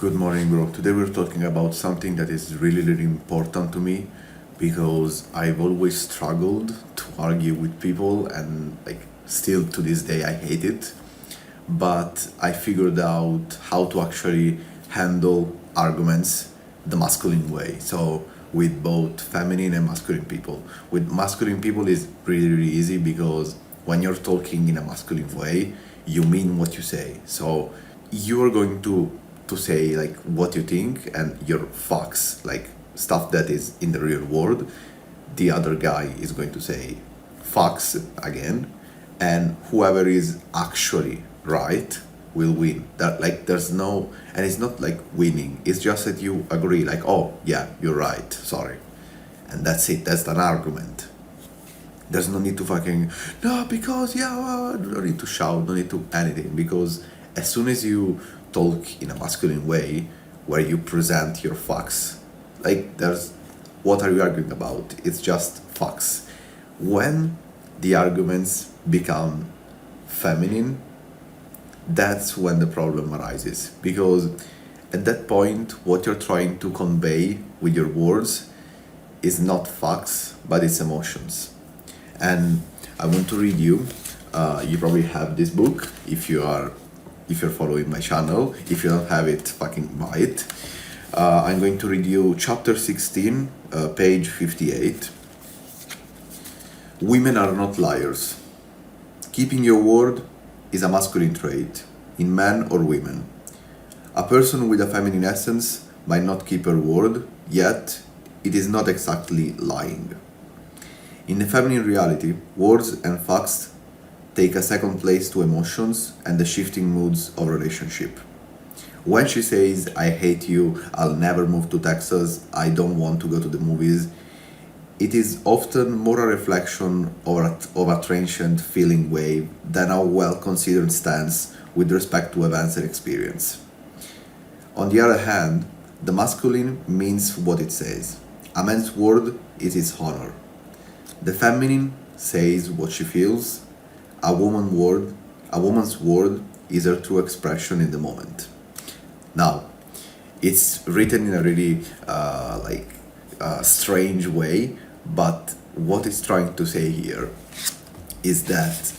Good morning, bro. Today we're talking about something that is really important to me because I've always struggled to argue with people and still to this day I hate it. But I figured out how to actually handle arguments the masculine way. So with both feminine and masculine people. With masculine people is really easy because when you're talking in a masculine way, you mean what you say. So you are going to say what you think and your facts, like stuff that is in the real world. The other guy is going to say facts again, and whoever is actually right will win. That there's no, and it's not like winning. It's just that you agree, like, oh yeah, you're right. Sorry, and that's it. That's an argument. There's no need to fucking no because yeah. No need to shout. No need to anything because as soon as you talk in a masculine way, where you present your facts, there's what are you arguing about? It's just facts. When the arguments become feminine, that's when the problem arises because at that point what you're trying to convey with your words is not facts but it's emotions. And I want to read you, you probably have this book if you're following my channel. If you don't have it, fucking buy it. I'm going to read you chapter 16, page 58. Women are not liars. Keeping your word is a masculine trait, in men or women. A person with a feminine essence might not keep her word, yet it is not exactly lying. In the feminine reality, words and facts take a second place to emotions and the shifting moods of relationship. When she says, I hate you, I'll never move to Texas, I don't want to go to the movies, it is often more a reflection of a transient feeling wave than a well-considered stance with respect to events and experience. On the other hand, the masculine means what it says. A man's word is his honor. The feminine says what she feels. A woman's word is her true expression in the moment. Now, it's written in a really strange way, but what it's trying to say here is that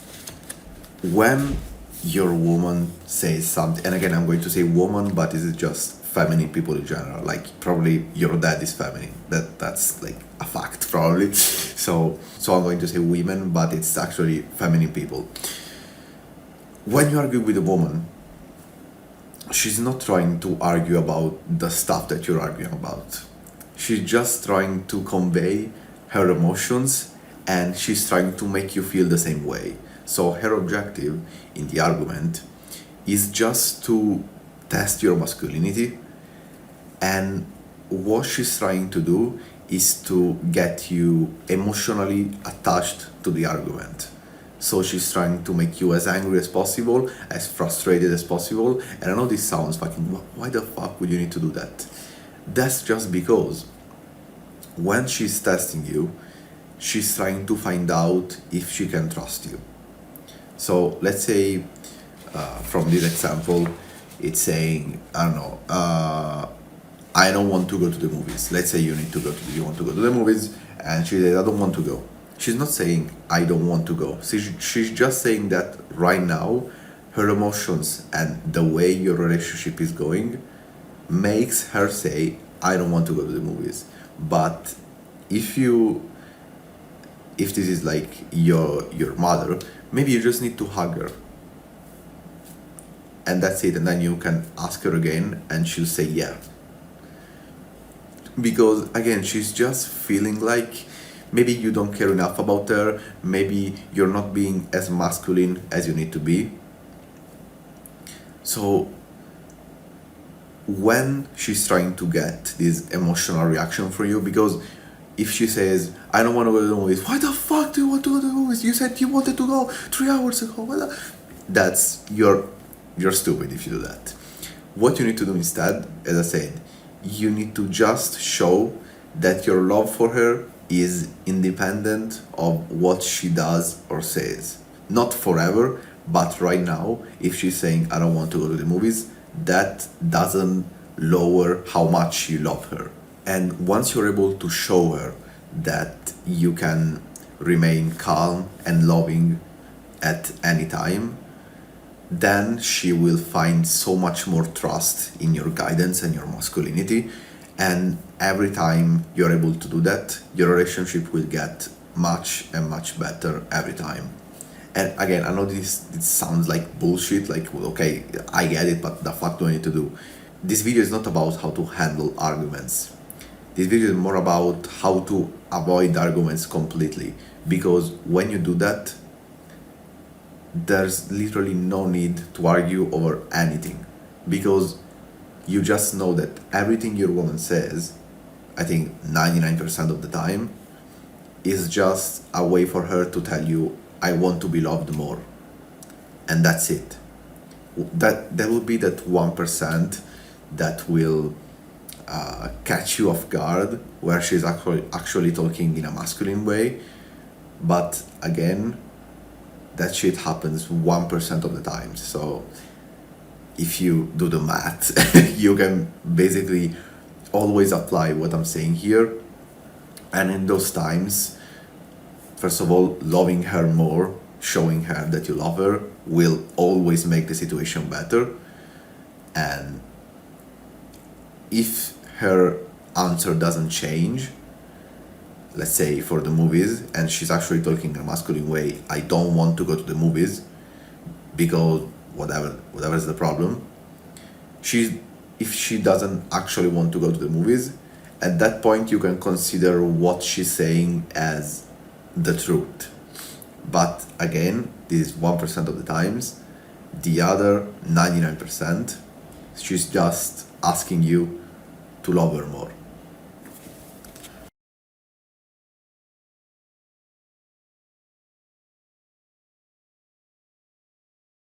when your woman says something, and again I'm going to say woman, but is it just feminine people in general? Like probably your dad is feminine. That's like a fact probably. So I'm going to say women, but it's actually feminine people. When you argue with a woman, she's not trying to argue about the stuff that you're arguing about. She's just trying to convey her emotions and she's trying to make you feel the same way. So her objective in the argument is just to test your masculinity, and what she's trying to do is to get you emotionally attached to the argument. So she's trying to make you as angry as possible, as frustrated as possible. And I know this sounds fucking, why the fuck would you need to do that? That's just because when she's testing you, she's trying to find out if she can trust you. So let's say from this example, it's saying, I don't know, I don't want to go to the movies. Let's say you want to go to the movies, and she says, I don't want to go. She's not saying, I don't want to go. She's just saying that right now, her emotions and the way your relationship is going makes her say, I don't want to go to the movies. But if this is like your mother, maybe you just need to hug her. And that's it. And then you can ask her again and she'll say yeah. Because again, she's just feeling like maybe you don't care enough about her, maybe you're not being as masculine as you need to be. So when she's trying to get this emotional reaction from you, because if she says, I don't want to go to the movies, why the fuck do you want to go to the movies? You said you wanted to go 3 hours ago. That's, you're stupid if you do that. What you need to do instead, as I said, you need to just show that your love for her is independent of what she does or says. Not forever, but right now, if she's saying, I don't want to go to the movies, that doesn't lower how much you love her. And once you're able to show her that you can remain calm and loving at any time, then she will find so much more trust in your guidance and your masculinity. And every time you're able to do that, your relationship will get much and much better every time. And again, I know it sounds like bullshit, like, well, okay, I get it, but the fuck do I need to do? This video is not about how to handle arguments. This video is more about how to avoid arguments completely. Because when you do that, there's literally no need to argue over anything. Because you just know that everything your woman says, I think 99% of the time, is just a way for her to tell you, I want to be loved more. And that's it. That will be that 1% that will catch you off guard, where she's actually talking in a masculine way. But again, that shit happens 1% of the time. So if you do the math, you can basically always apply what I'm saying here. And in those times, first of all, loving her more, showing her that you love her, will always make the situation better. And if her answer doesn't change, let's say for the movies, and she's actually talking in a masculine way, I don't want to go to the movies because whatever is the problem. If she doesn't actually want to go to the movies, at that point you can consider what she's saying as the truth. But again, this is 1% of the times. The other 99%, she's just asking you to love her more.